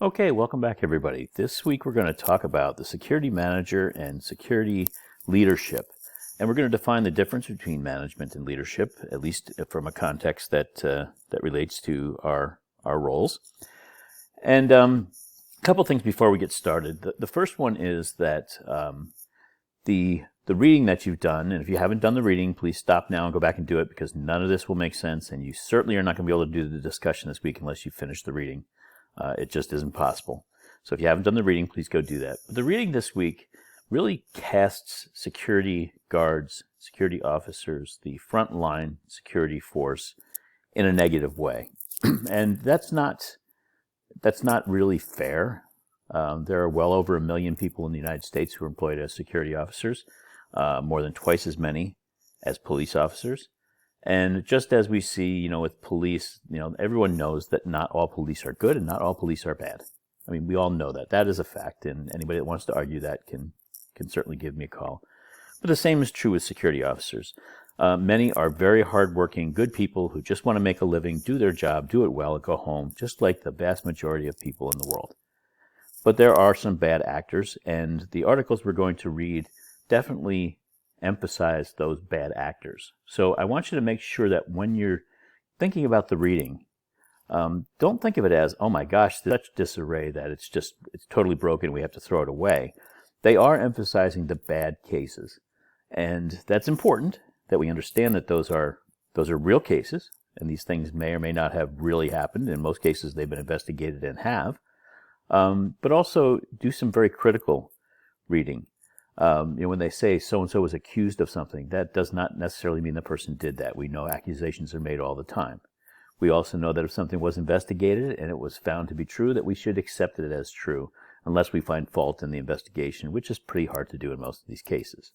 Okay, welcome back everybody. This week we're going to talk about the security manager and security leadership. And we're going to define the difference between management and leadership, at least from a context that relates to our roles. And a couple things before we get started. The first one is that the reading that you've done, and if you haven't done the reading, please stop now and go back and do it, because none of this will make sense, and you certainly are not going to be able to do the discussion this week unless you finish the reading. It just isn't possible. So if you haven't done the reading, please go do that. But the reading this week really casts security guards, security officers, the frontline security force in a negative way. And that's not really fair. There are well over 1 million people in the United States who are employed as security officers, more than twice as many as police officers. And just as we see, with police, everyone knows that not all police are good and not all police are bad. I mean, we all know that. That is a fact, and anybody that wants to argue that can certainly give me a call. But the same is true with security officers. Many are very hardworking, good people who just want to make a living, do their job, do it well, and go home, just like the vast majority of people in the world. But there are some bad actors, and the articles we're going to read definitely emphasize those bad actors. So I want you to make sure that when you're thinking about the reading, don't think of it as, oh my gosh, such disarray that it's totally broken, we have to throw it away. They are emphasizing the bad cases. And that's important that we understand that those are real cases, and these things may or may not have really happened. In most cases, they've been investigated and have. But also do some very critical reading. When they say so-and-so was accused of something, that does not necessarily mean the person did that. We know accusations are made all the time. We also know that if something was investigated and it was found to be true, that we should accept it as true, unless we find fault in the investigation, which is pretty hard to do in most of these cases.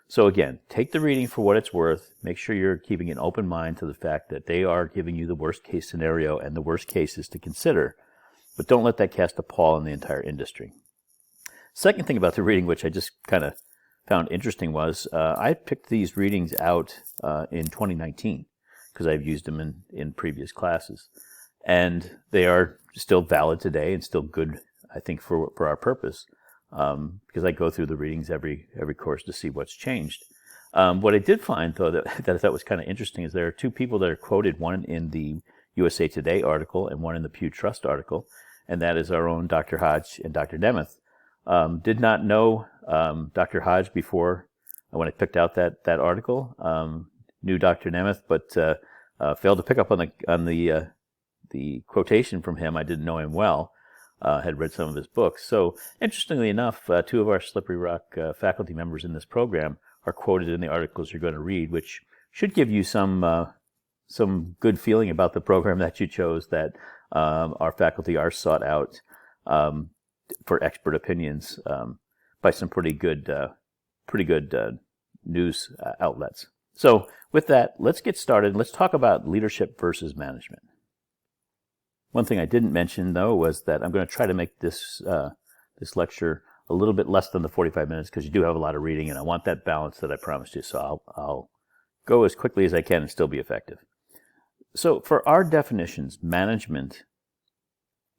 So again, take the reading for what it's worth. Make sure you're keeping an open mind to the fact that they are giving you the worst case scenario and the worst cases to consider, but don't let that cast a pall on the entire industry. Second thing about the reading, which I just kind of found interesting, was I picked these readings out in 2019 because I've used them in previous classes. And they are still valid today and still good, I think, for our purpose, because I go through the readings every course to see what's changed. What I did find, though, that I thought was kind of interesting is there are two people that are quoted, one in the USA Today article and one in the Pew Trust article, and that is our own Dr. Hodge and Dr. Nemeth. Did not know Dr. Hodge before when I picked out that article. Knew Dr. Nemeth, but failed to pick up on the quotation from him. I didn't know him well. Had read some of his books. So interestingly enough, two of our Slippery Rock faculty members in this program are quoted in the articles you're going to read, which should give you some good feeling about the program that you chose. That our faculty are sought out for expert opinions by some pretty good news outlets. So with that, let's get started. Let's talk about leadership versus management. One thing I didn't mention, though, was that I'm going to try to make this lecture a little bit less than the 45 minutes because you do have a lot of reading, and I want that balance that I promised you. So I'll go as quickly as I can and still be effective. So for our definitions, management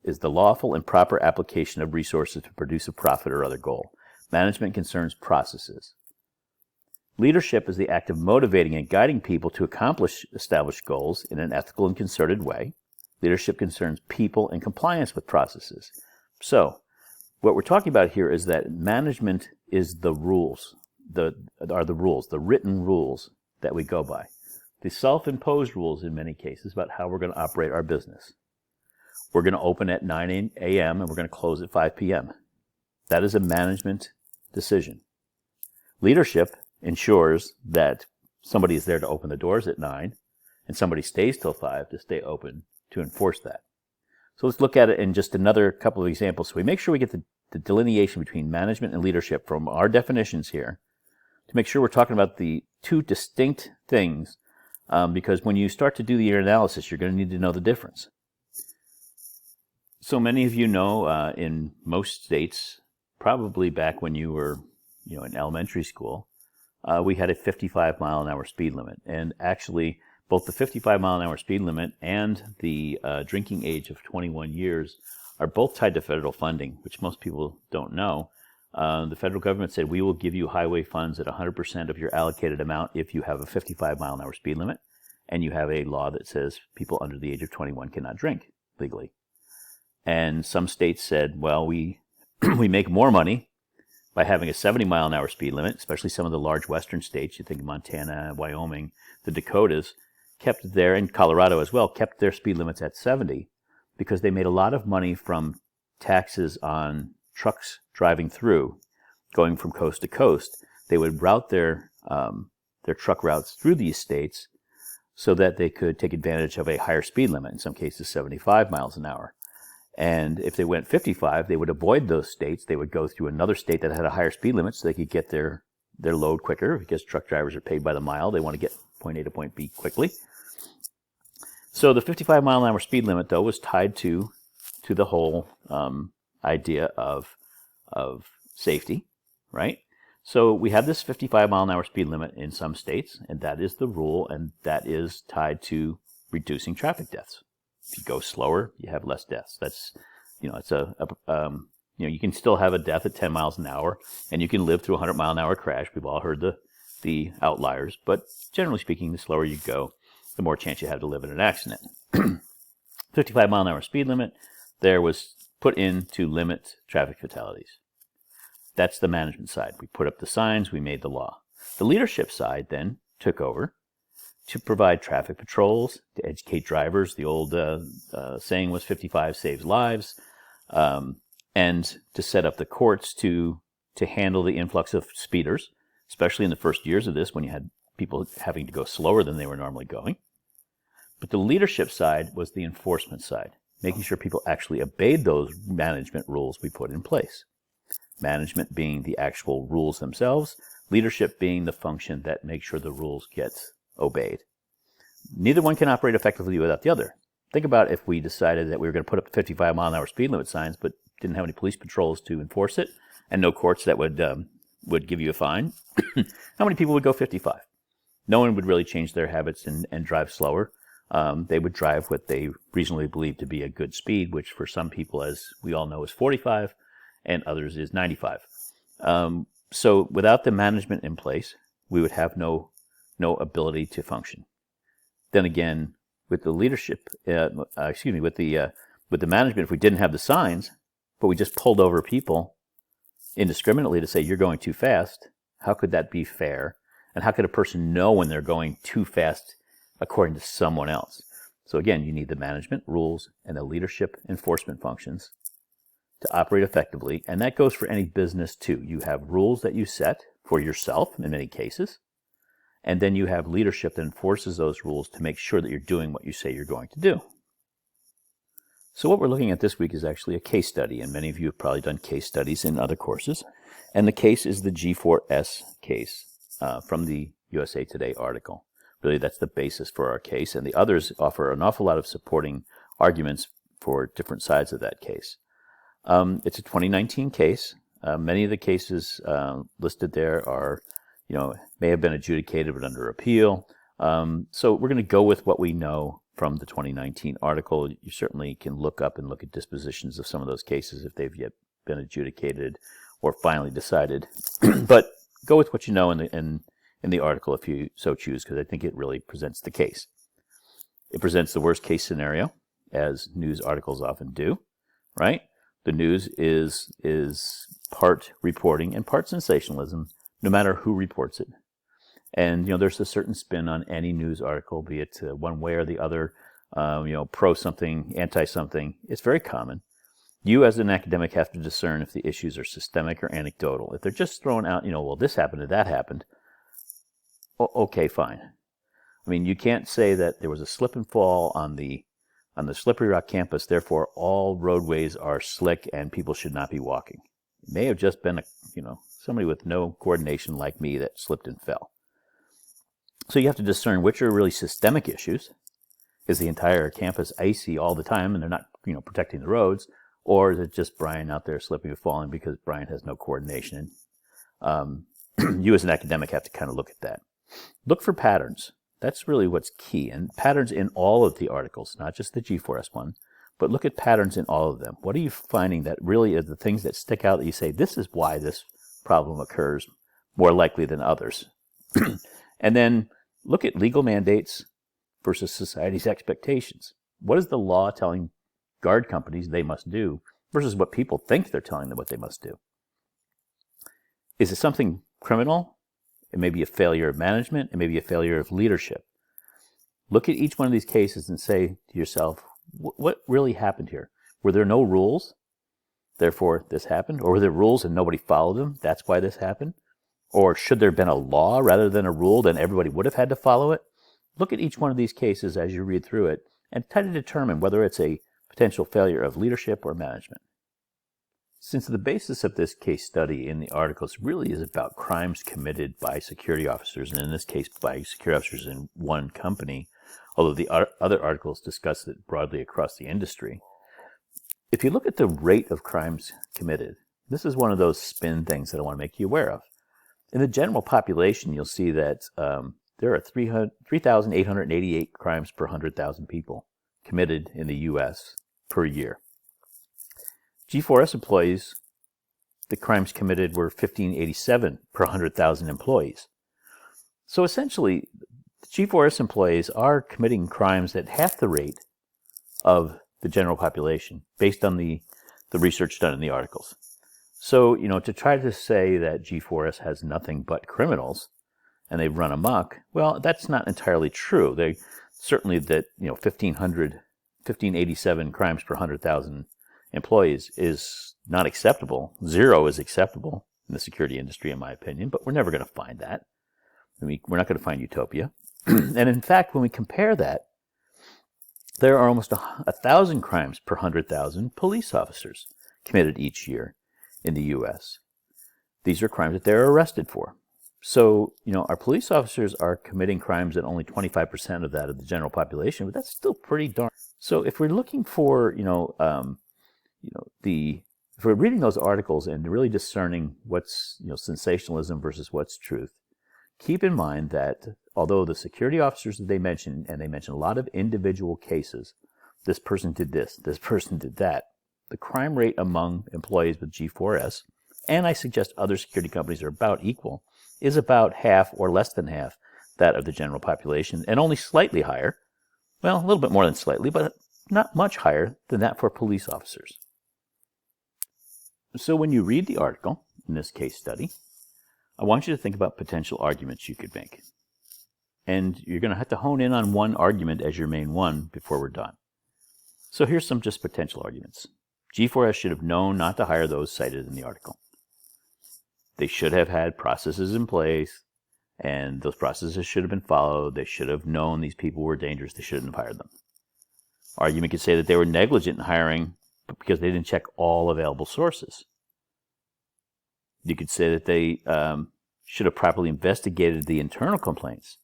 is the lawful and proper application of resources to produce a profit or other goal. Management concerns processes. Leadership is the act of motivating and guiding people to accomplish established goals in an ethical and concerted way. Leadership concerns people and compliance with processes. So, what we're talking about here is that management is the rules, the written rules that we go by. The self-imposed rules in many cases about how we're going to operate our business. We're going to open at 9 a.m. and we're going to close at 5 p.m. That is a management decision. Leadership ensures that somebody is there to open the doors at 9 and somebody stays till 5 to stay open to enforce that. So let's look at it in just another couple of examples. So we make sure we get the delineation between management and leadership from our definitions here to make sure we're talking about the two distinct things, because when you start to do your analysis, you're going to need to know the difference. So many of you know in most states, probably back when you were in elementary school, we had a 55-mile-an-hour speed limit. And actually, both the 55-mile-an-hour speed limit and the drinking age of 21 years are both tied to federal funding, which most people don't know. The federal government said, we will give you highway funds at 100% of your allocated amount if you have a 55-mile-an-hour speed limit and you have a law that says people under the age of 21 cannot drink legally. And some states said, well, we make more money by having a 70-mile-an-hour speed limit, especially some of the large western states. You think Montana, Wyoming, the Dakotas, kept their, and Colorado as well, kept their speed limits at 70 because they made a lot of money from taxes on trucks driving through, going from coast to coast. They would route their truck routes through these states so that they could take advantage of a higher speed limit, in some cases 75 miles an hour. And if they went 55, they would avoid those states. They would go through another state that had a higher speed limit so they could get their load quicker, because truck drivers are paid by the mile. They want to get point A to point B quickly. So the 55-mile-an-hour speed limit, though, was tied to the whole idea of safety, right? So we have this 55-mile-an-hour speed limit in some states, and that is the rule, and that is tied to reducing traffic deaths. If you go slower, you have less deaths. That's, it's you can still have a death at 10 miles an hour, and you can live through a 100-mile-an-hour crash. We've all heard the outliers, but generally speaking, the slower you go, the more chance you have to live in an accident. 55-mile-an-hour speed limit there was put in to limit traffic fatalities. That's the management side. We put up the signs, we made the law. The leadership side then took over to provide traffic patrols, to educate drivers. The old saying was 55 saves lives, and to set up the courts to handle the influx of speeders, especially in the first years of this when you had people having to go slower than they were normally going. But the leadership side was the enforcement side, making sure people actually obeyed those management rules we put in place. Management being the actual rules themselves, leadership being the function that makes sure the rules get obeyed. Neither one can operate effectively without the other. Think about if we decided that we were going to put up 55-mile-an-hour speed limit signs but didn't have any police patrols to enforce it and no courts that would give you a fine. How many people would go 55? No one would really change their habits and drive slower. They would drive what they reasonably believe to be a good speed, which for some people, as we all know, is 45, and others is 95. So without the management in place, we would have no ability to function. Then again, with the leadership, with the management, if we didn't have the signs, but we just pulled over people indiscriminately to say you're going too fast, how could that be fair? And how could a person know when they're going too fast according to someone else? So again, you need the management rules and the leadership enforcement functions to operate effectively. And that goes for any business too. You have rules that you set for yourself in many cases. And then you have leadership that enforces those rules to make sure that you're doing what you say you're going to do. So what we're looking at this week is actually a case study. And many of you have probably done case studies in other courses. And the case is the G4S case from the USA Today article. Really, that's the basis for our case, and the others offer an awful lot of supporting arguments for different sides of that case. It's a 2019 case. Many of the cases listed there are, may have been adjudicated but under appeal. So we're going to go with what we know from the 2019 article. You certainly can look up and look at dispositions of some of those cases if they've yet been adjudicated or finally decided. But go with what you know in the article if you so choose, because I think it really presents the case. It presents the worst case scenario, as news articles often do, right? The news is part reporting and part sensationalism, no matter who reports it. And there's a certain spin on any news article, be it one way or the other, pro something, anti something. It's very common. You as an academic have to discern if the issues are systemic or anecdotal. If they're just thrown out, well, this happened and that happened, okay, fine. I mean, you can't say that there was a slip and fall on the Slippery Rock campus, therefore all roadways are slick and people should not be walking. It may have just been somebody with no coordination like me that slipped and fell. So you have to discern which are really systemic issues. Is the entire campus icy all the time and they're not, protecting the roads? Or is it just Brian out there slipping and falling because Brian has no coordination? You as an academic have to kind of look at that. Look for patterns. That's really what's key. And patterns in all of the articles, not just the G4S one, but look at patterns in all of them. What are you finding that really are the things that stick out that you say, this is why this problem occurs more likely than others? And then look at legal mandates versus society's expectations. What is the law telling guard companies they must do versus what people think they're telling them what they must do? Is it something criminal? It may be a failure of management. It may be a failure of leadership. Look at each one of these cases and say to yourself, what really happened here? Were there no rules? Therefore, this happened? Or were there rules and nobody followed them? That's why this happened? Or should there have been a law rather than a rule, then everybody would have had to follow it? Look at each one of these cases as you read through it and try to determine whether it's a potential failure of leadership or management. Since the basis of this case study in the articles really is about crimes committed by security officers, and in this case by security officers in one company, although the other articles discuss it broadly across the industry, if you look at the rate of crimes committed, this is one of those spin things that I want to make you aware of. In the general population, you'll see that there are 3,888 crimes per 100,000 people committed in the U.S. per year. G4S employees, the crimes committed were 1,587 per 100,000 employees. So essentially, G4S employees are committing crimes at half the rate of the general population, based on the research done in the articles. So, to try to say that G4S has nothing but criminals and they run amok, well, that's not entirely true. They certainly that 1,587 crimes per 100,000 employees is not acceptable. 0 is acceptable in the security industry, in my opinion, but we're never going to find that. We're not going to find utopia. And in fact, when we compare that, there are almost 1,000 crimes per 100,000 police officers committed each year in the U.S. These are crimes that they're arrested for. So, our police officers are committing crimes at only 25% of that of the general population, but that's still pretty darn. So if we're looking for, if we're reading those articles and really discerning what's, sensationalism versus what's truth, keep in mind that although the security officers that they mention, and they mention a lot of individual cases, this person did this person did that, the crime rate among employees with G4S, and I suggest other security companies are about equal, is about half or less than half that of the general population, and only slightly higher, well, a little bit more than slightly, but not much higher than that for police officers. So when you read the article in this case study, I want you to think about potential arguments you could make. And you're going to have to hone in on one argument as your main one before we're done. So here's some just potential arguments. G4S should have known not to hire those cited in the article. They should have had processes in place, and those processes should have been followed. They should have known these people were dangerous. They shouldn't have hired them. Argument could say that they were negligent in hiring because they didn't check all available sources. You could say that they should have properly investigated the internal complaints,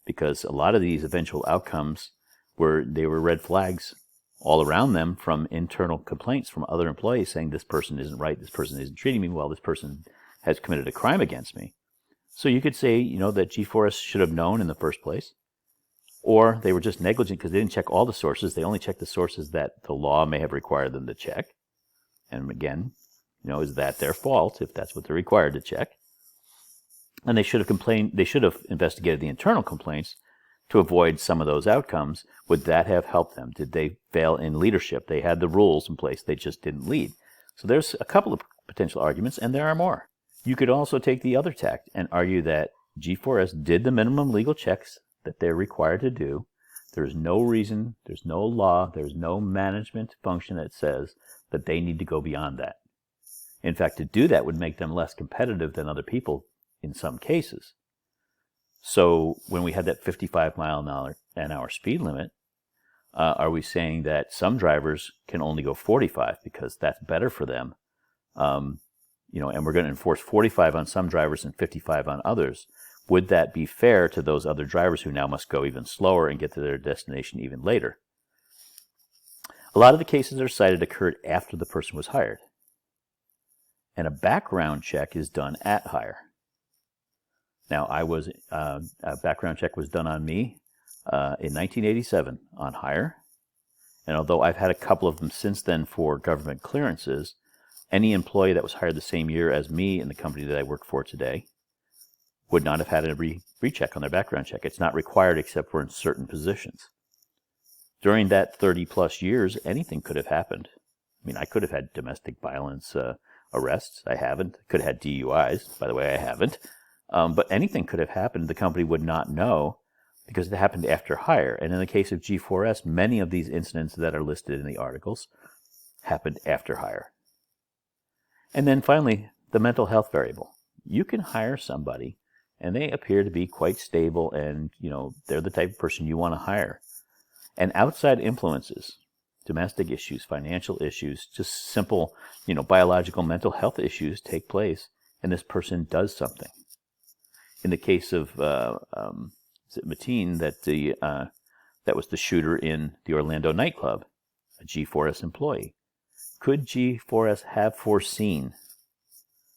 because a lot of these eventual outcomes were red flags all around them from internal complaints from other employees saying this person isn't right, this person isn't treating me well, this person has committed a crime against me. So you could say, that G4S should have known in the first place, or they were just negligent because they didn't check all the sources. They only checked the sources that the law may have required them to check. And again, is that their fault if that's what they're required to check? And they should have investigated the internal complaints to avoid some of those outcomes. Would that have helped them? Did they fail in leadership? They had the rules in place, they just didn't lead. So there's a couple of potential arguments, and there are more. You could also take the other tact and argue that G4S did the minimum legal checks that they're required to do. There's no reason, there's no law, there's no management function that says that they need to go beyond that. In fact, to do that would make them less competitive than other people in some cases. So when we had that 55-mile-an-hour speed limit, are we saying that some drivers can only go 45 because that's better for them? And we're going to enforce 45 on some drivers and 55 on others. Would that be fair to those other drivers who now must go even slower and get to their destination even later? A lot of the cases that are cited occurred after the person was hired. And a background check is done at hire. Now, a background check was done on me in 1987 on hire, And although I've had a couple of them since then for government clearances, any employee that was hired the same year as me in the company that I work for today would not have had a recheck on their background check. It's not required except for in certain positions. During that 30 plus years, anything could have happened. I mean, I could have had domestic violence arrests. I haven't. Could have had DUIs. By the way, I haven't. But anything could have happened. The company would not know because it happened after hire. And in the case of G4S, many of these incidents that are listed in the articles happened after hire. And then finally, the mental health variable. You can hire somebody and they appear to be quite stable and, they're the type of person you want to hire. And outside influences, domestic issues, financial issues, just simple, biological mental health issues take place, and this person does something. In the case of Mateen, that was the shooter in the Orlando nightclub, a G4S employee. Could G4S have foreseen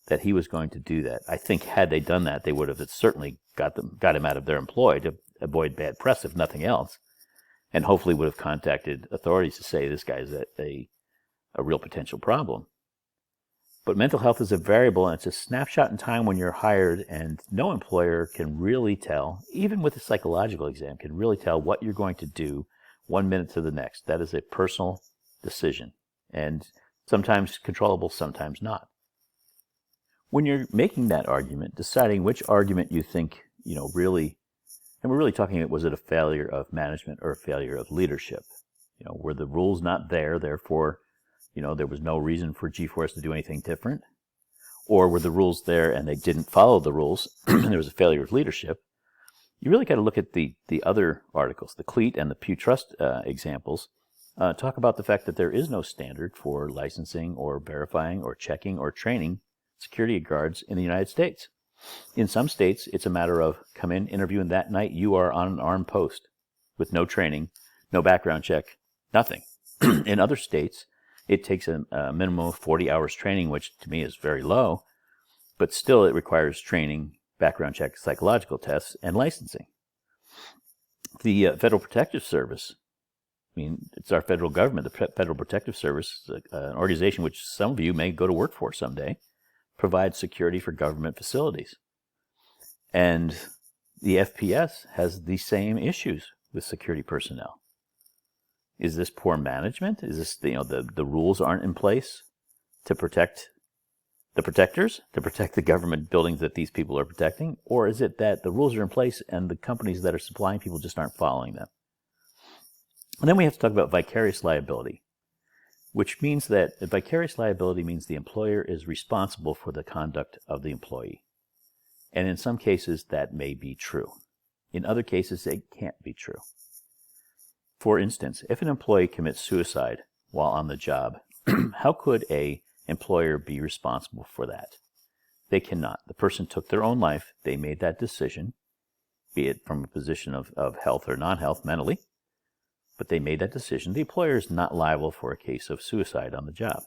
that he was going to do that? I think had they done that, they would have certainly got him out of their employ to avoid bad press, if nothing else, and hopefully would have contacted authorities to say this guy's a real potential problem. But mental health is a variable, and it's a snapshot in time when you're hired, and no employer can really tell, even with a psychological exam, can really tell what you're going to do 1 minute to the next. That is a personal decision, and sometimes controllable, sometimes not. When you're making that argument, deciding which argument you think, really, and we're really talking about, was it a failure of management or a failure of leadership? Were the rules not there, therefore, there was no reason for G4S to do anything different? Or were the rules there and they didn't follow the rules and there was a failure of leadership? You really got to look at the other articles. The CLEAT and the Pew Trust examples talk about the fact that there is no standard for licensing or verifying or checking or training security guards in the United States. In some states, it's a matter of come in, interview, and that night you are on an armed post with no training, no background check, nothing. In other states, it takes a minimum of 40 hours training, which to me is very low, but still it requires training, background check, psychological tests, and licensing. The Federal Protective Service, it's our federal government. The Federal Protective Service, an organization which some of you may go to work for someday, provides security for government facilities. And the FPS has the same issues with security personnel. Is this poor management? Is this, the rules aren't in place to protect the protectors, to protect the government buildings that these people are protecting? Or is it that the rules are in place and the companies that are supplying people just aren't following them? And then we have to talk about vicarious liability, which means that vicarious liability means the employer is responsible for the conduct of the employee. And in some cases, that may be true. In other cases, it can't be true. For instance, if an employee commits suicide while on the job, how could an employer be responsible for that? They cannot. The person took their own life. They made that decision, be it from a position of health or non-health mentally, but they made that decision. The employer is not liable for a case of suicide on the job.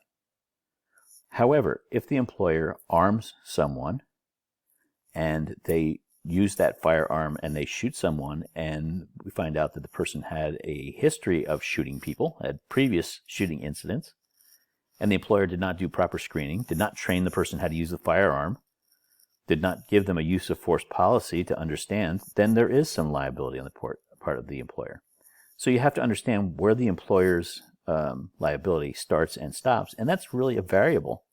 However, if the employer arms someone and they use that firearm and they shoot someone and we find out that the person had a history of shooting people, had previous shooting incidents, and the employer did not do proper screening, did not train the person how to use the firearm, did not give them a use of force policy to understand, then there is some liability on the part of the employer. So you have to understand where the employer's liability starts and stops, and that's really a variable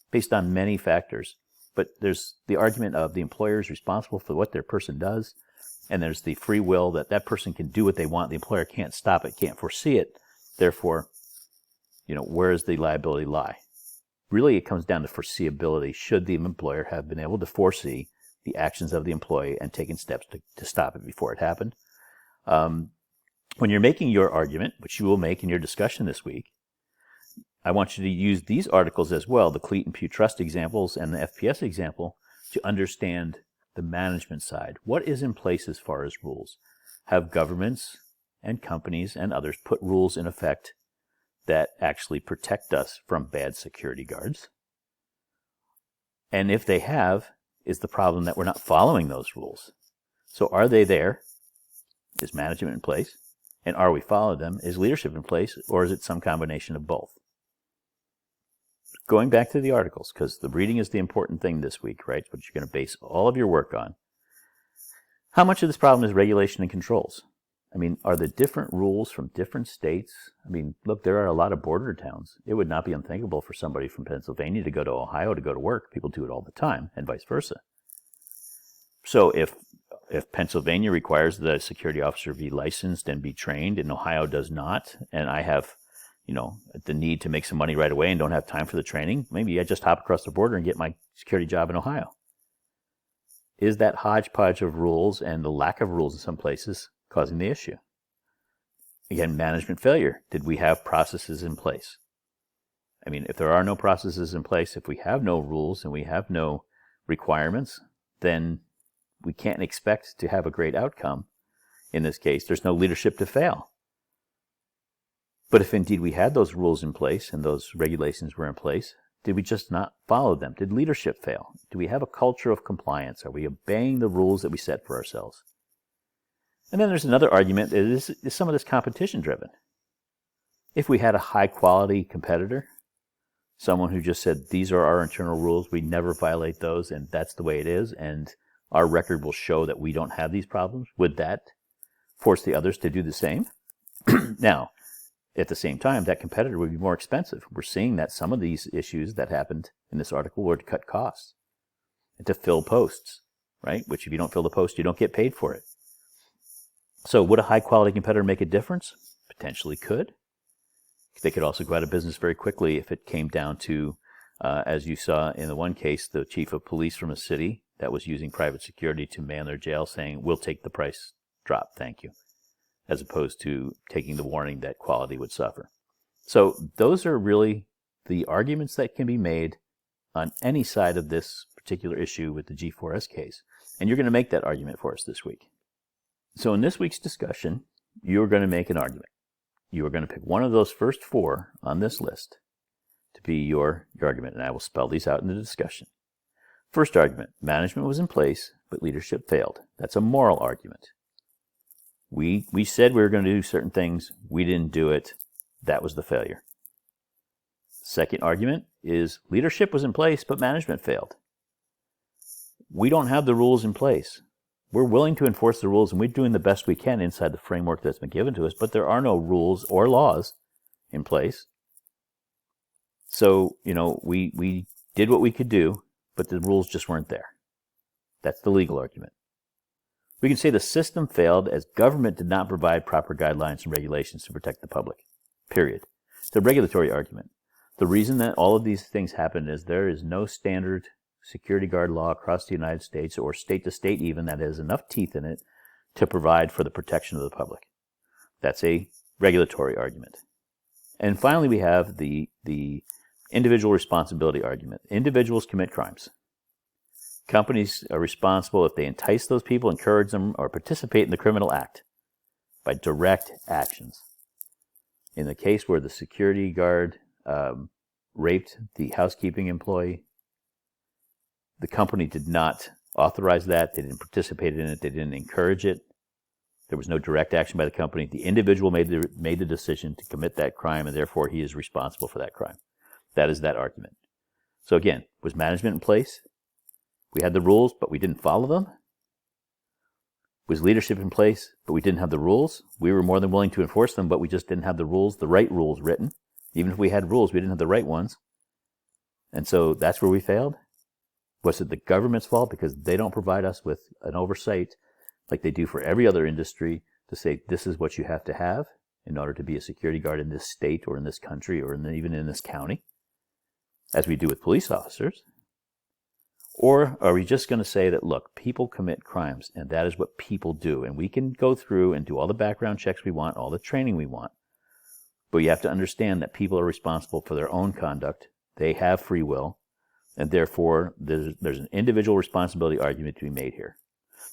based on many factors. But there's the argument of the employer is responsible for what their person does, and there's the free will that that person can do what they want. The employer can't stop it, can't foresee it. Therefore, where does the liability lie? Really, it comes down to foreseeability. Should the employer have been able to foresee the actions of the employee and taken steps to stop it before it happened? When you're making your argument, which you will make in your discussion this week, I want you to use these articles as well, the CLEAT and Pew Trust examples and the FPS example, to understand the management side. What is in place as far as rules? Have governments and companies and others put rules in effect that actually protect us from bad security guards? And if they have, is the problem that we're not following those rules? So are they there? Is management in place? And are we following them? Is leadership in place, or is it some combination of both? Going back to the articles, because the reading is the important thing this week, right? What you're going to base all of your work on. How much of this problem is regulation and controls? I mean, are the different rules from different states? I mean, look, there are a lot of border towns. It would not be unthinkable for somebody from Pennsylvania to go to Ohio to go to work. People do it all the time, and vice versa. So if Pennsylvania requires that a security officer be licensed and be trained, and Ohio does not, and I have, the need to make some money right away and don't have time for the training, maybe I just hop across the border and get my security job in Ohio. Is that hodgepodge of rules and the lack of rules in some places causing the issue? Again, management failure. Did we have processes in place? I mean, if there are no processes in place, if we have no rules and we have no requirements, then we can't expect to have a great outcome. In this case, there's no leadership to fail. But if indeed we had those rules in place and those regulations were in place, did we just not follow them? Did leadership fail? Do we have a culture of compliance? Are we obeying the rules that we set for ourselves? And then there's another argument. Is some of this competition driven? If we had a high quality competitor, someone who just said, these are our internal rules, we never violate those, and that's the way it is, and our record will show that we don't have these problems, would that force the others to do the same? Now, at the same time, that competitor would be more expensive. We're seeing that some of these issues that happened in this article were to cut costs and to fill posts, right? Which if you don't fill the post, you don't get paid for it. So would a high-quality competitor make a difference? Potentially could. They could also go out of business very quickly if it came down to, as you saw in the one case, the chief of police from a city that was using private security to man their jail saying, we'll take the price drop, thank you, as opposed to taking the warning that quality would suffer. So those are really the arguments that can be made on any side of this particular issue with the G4S case. And you're going to make that argument for us this week. So in this week's discussion, you're going to make an argument. You are going to pick one of those first four on this list to be your argument, and I will spell these out in the discussion. First argument, management was in place, but leadership failed. That's a moral argument. We said we were going to do certain things. We didn't do it. That was the failure. Second argument is leadership was in place, but management failed. We don't have the rules in place. We're willing to enforce the rules, and we're doing the best we can inside the framework that's been given to us, but there are no rules or laws in place. So, we did what we could do, but the rules just weren't there. That's the legal argument. We can say the system failed as government did not provide proper guidelines and regulations to protect the public, period. The regulatory argument. The reason that all of these things happen is there is no standard security guard law across the United States or state to state even that has enough teeth in it to provide for the protection of the public. That's a regulatory argument. And finally, we have the individual responsibility argument. Individuals commit crimes. Companies are responsible if they entice those people, encourage them, or participate in the criminal act by direct actions. In the case where the security guard raped the housekeeping employee, the company did not authorize that. They didn't participate in it. They didn't encourage it. There was no direct action by the company. The individual made the decision to commit that crime, and therefore he is responsible for that crime. That is that argument. So again, was management in place? We had the rules, but we didn't follow them. Was leadership in place, but we didn't have the rules? We were more than willing to enforce them, but we just didn't have the rules, the right rules written. Even if we had rules, we didn't have the right ones. And so that's where we failed. Was it the government's fault because they don't provide us with an oversight like they do for every other industry to say this is what you have to have in order to be a security guard in this state or in this country or even in this county, as we do with police officers? Or are we just going to say that, look, people commit crimes, and that is what people do, and we can go through and do all the background checks we want, all the training we want, but you have to understand that people are responsible for their own conduct. They have free will, and therefore there's an individual responsibility argument to be made here.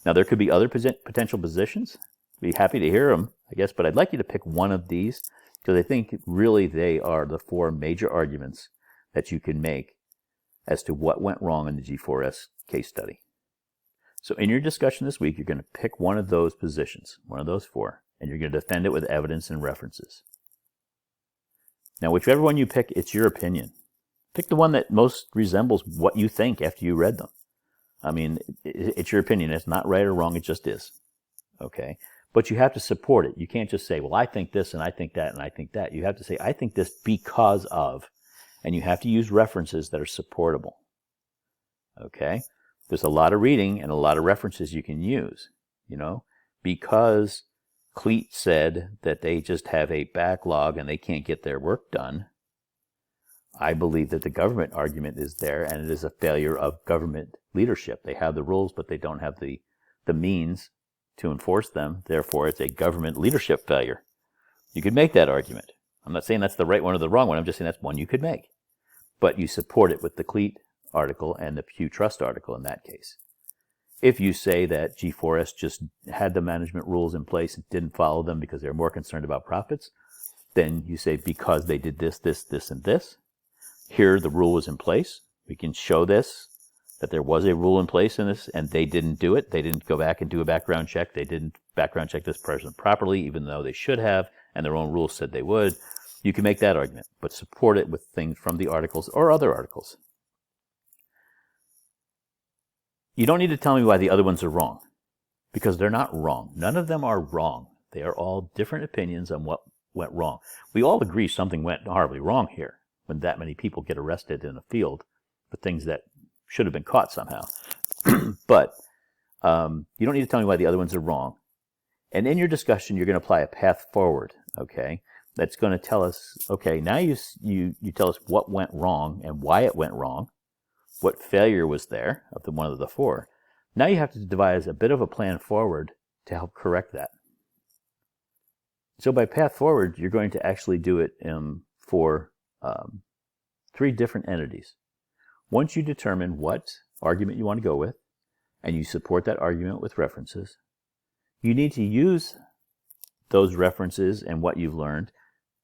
Now, there could be other potential positions. I'd be happy to hear them, I guess, but I'd like you to pick one of these because I think really they are the four major arguments that you can make as to what went wrong in the G4S case study. So in your discussion this week, you're going to pick one of those positions, one of those four, and you're going to defend it with evidence and references. Now, whichever one you pick, it's your opinion. Pick the one that most resembles what you think after you read them. I mean, it's your opinion. It's not right or wrong. It just is. Okay? But you have to support it. You can't just say, well, I think this and I think that and I think that. You have to say, I think this because of, and you have to use references that are supportable. Okay? There's a lot of reading and a lot of references you can use. You know, because Cleat said that they just have a backlog and they can't get their work done, I believe that the government argument is there, and it is a failure of government leadership. They have the rules, but they don't have the means to enforce them. Therefore, it's a government leadership failure. You could make that argument. I'm not saying that's the right one or the wrong one. I'm just saying that's one you could make. But you support it with the Cleat article and the Pew Trust article in that case. If you say that G4S just had the management rules in place and didn't follow them because they're more concerned about profits, then you say because they did this, this, this, and this, here the rule was in place. We can show this, that there was a rule in place in this, and they didn't do it. They didn't go back and do a background check. They didn't background check this person properly, even though they should have, and their own rules said they would. You can make that argument, but support it with things from the articles or other articles. You don't need to tell me why the other ones are wrong, because they're not wrong. None of them are wrong. They are all different opinions on what went wrong. We all agree something went horribly wrong here when that many people get arrested in a field for things that should have been caught somehow. But you don't need to tell me why the other ones are wrong. And in your discussion, you're going to apply a path forward, okay? That's going to tell us, okay, now you tell us what went wrong and why it went wrong, what failure was there of the one of the four. Now you have to devise a bit of a plan forward to help correct that. So by path forward, you're going to actually do it for 3 different entities. Once you determine what argument you want to go with, and you support that argument with references, you need to use those references and what you've learned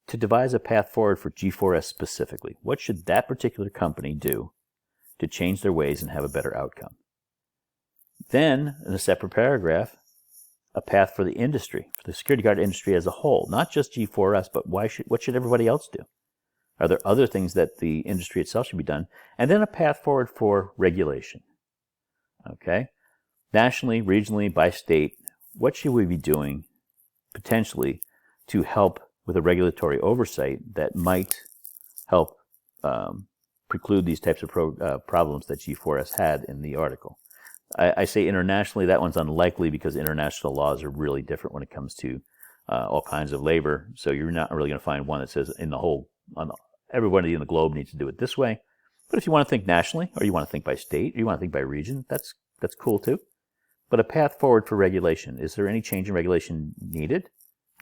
to devise a path forward for G4S specifically. What should that particular company do to change their ways and have a better outcome? Then, in a separate paragraph, a path for the industry, for the security guard industry as a whole, not just G4S, but what should everybody else do? Are there other things that the industry itself should be done? And then a path forward for regulation. Okay? Nationally, regionally, by state, what should we be doing potentially to help with a regulatory oversight that might help preclude these types of problems that G4S had in the article? I say internationally, that one's unlikely because international laws are really different when it comes to all kinds of labor. So you're not really going to find one that says everybody in the globe needs to do it this way. But if you want to think nationally, or you want to think by state, or you want to think by region, that's cool too. But a path forward for regulation. Is there any change in regulation needed?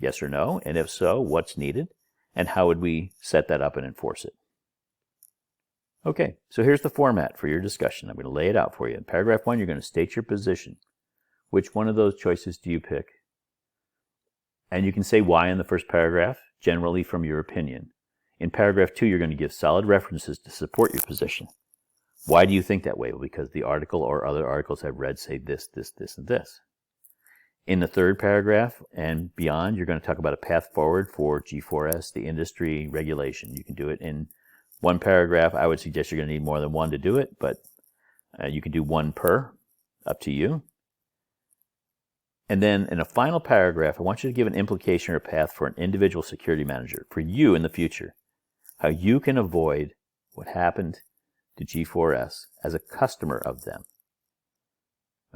Yes or no? And if so, what's needed? And how would we set that up and enforce it? Okay, so here's the format for your discussion. I'm going to lay it out for you. In paragraph 1, you're going to state your position. Which one of those choices do you pick? And you can say why in the first paragraph, generally from your opinion. In paragraph 2, you're going to give solid references to support your position. Why do you think that way? Well, because the article or other articles I've read say this, this, this, and this. In the third paragraph and beyond, you're going to talk about a path forward for G4S, the industry, regulation. You can do it in one paragraph. I would suggest you're going to need more than one to do it, but you can do one per, up to you. And then in a final paragraph, I want you to give an implication or a path for an individual security manager, for you in the future, how you can avoid what happened to G4S as a customer of them.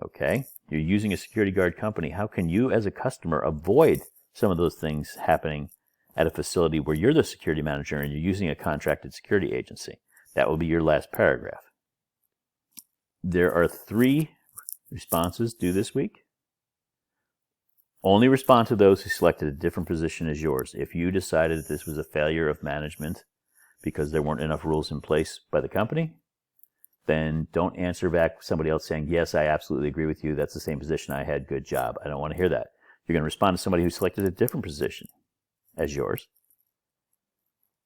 Okay? You're using a security guard company. How can you as a customer avoid some of those things happening at a facility where you're the security manager and you're using a contracted security agency? That will be your last paragraph. There are 3 responses due this week. Only respond to those who selected a different position as yours. If you decided that this was a failure of management because there weren't enough rules in place by the company, then don't answer back with somebody else saying, yes, I absolutely agree with you. That's the same position I had. Good job. I don't want to hear that. You're going to respond to somebody who selected a different position as yours.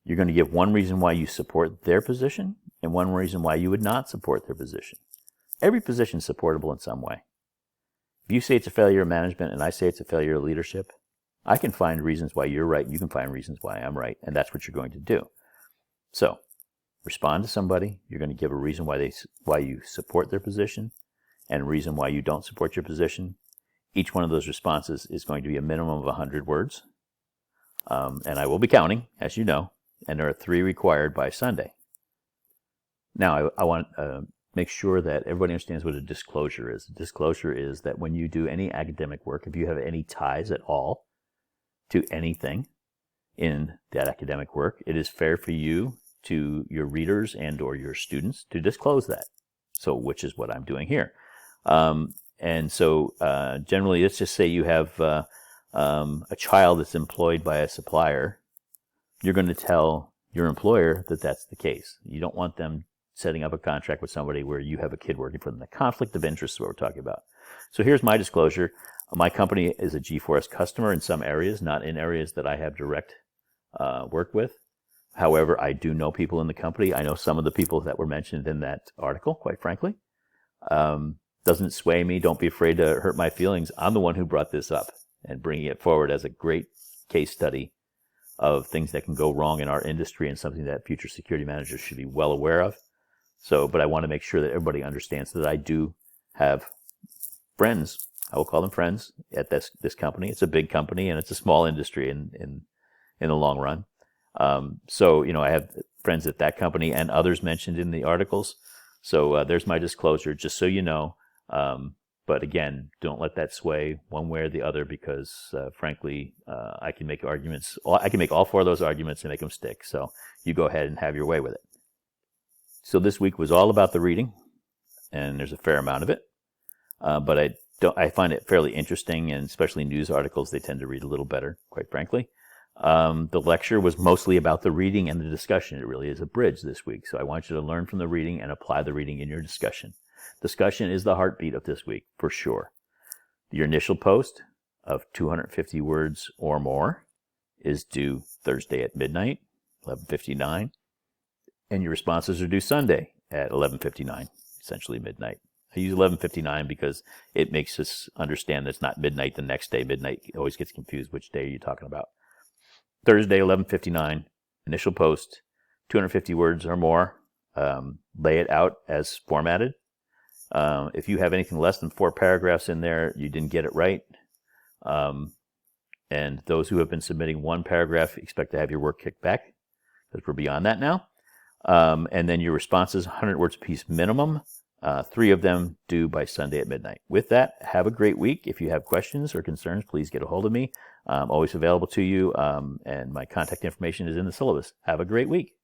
You're going to give one reason why you support their position and one reason why you would not support their position. Every position is supportable in some way. If you say it's a failure of management and I say it's a failure of leadership, I can find reasons why you're right, and you can find reasons why I'm right, and that's what you're going to do. So, respond to somebody. You're going to give a reason why you support their position, and a reason why you don't support your position. Each one of those responses is going to be a minimum of 100 words, and I will be counting, as you know, and there are 3 required by Sunday. Now, I want to make sure that everybody understands what a disclosure is. A disclosure is that when you do any academic work, if you have any ties at all to anything in that academic work, it is fair for you to your readers and or your students to disclose that. So, which is what I'm doing here. And so generally, let's just say you have a child that's employed by a supplier. You're going to tell your employer that that's the case. You don't want them setting up a contract with somebody where you have a kid working for them. The conflict of interest is what we're talking about. So here's my disclosure. My company is a G4S customer in some areas, not in areas that I have direct work with. However, I do know people in the company. I know some of the people that were mentioned in that article, quite frankly. Doesn't sway me. Don't be afraid to hurt my feelings. I'm the one who brought this up and bringing it forward as a great case study of things that can go wrong in our industry and something that future security managers should be well aware of. So, but I want to make sure that everybody understands that I do have friends, I will call them friends, at this company. It's a big company and it's a small industry in the long run. So, I have friends at that company and others mentioned in the articles. So there's my disclosure, just so you know. But again, don't let that sway one way or the other because, frankly, I can make arguments. I can make all 4 of those arguments and make them stick. So you go ahead and have your way with it. So this week was all about the reading, and there's a fair amount of it. But I find it fairly interesting, and especially news articles, they tend to read a little better, quite frankly. The lecture was mostly about the reading and the discussion. It really is a bridge this week. So I want you to learn from the reading and apply the reading in your discussion. Discussion is the heartbeat of this week, for sure. Your initial post of 250 words or more is due Thursday at midnight, 11:59. And your responses are due Sunday at 11:59, essentially midnight. I use 11:59 because it makes us understand that it's not midnight the next day. Midnight always gets confused. Which day are you talking about? Thursday, 11:59, initial post, 250 words or more. Lay it out as formatted. If you have anything less than 4 paragraphs in there, you didn't get it right. And those who have been submitting 1 paragraph, expect to have your work kicked back because we're beyond that now. And then your responses, 100 words apiece minimum. 3 of them due by Sunday at midnight. With that, have a great week. If you have questions or concerns, please get a hold of me. I'm always available to you, and my contact information is in the syllabus. Have a great week.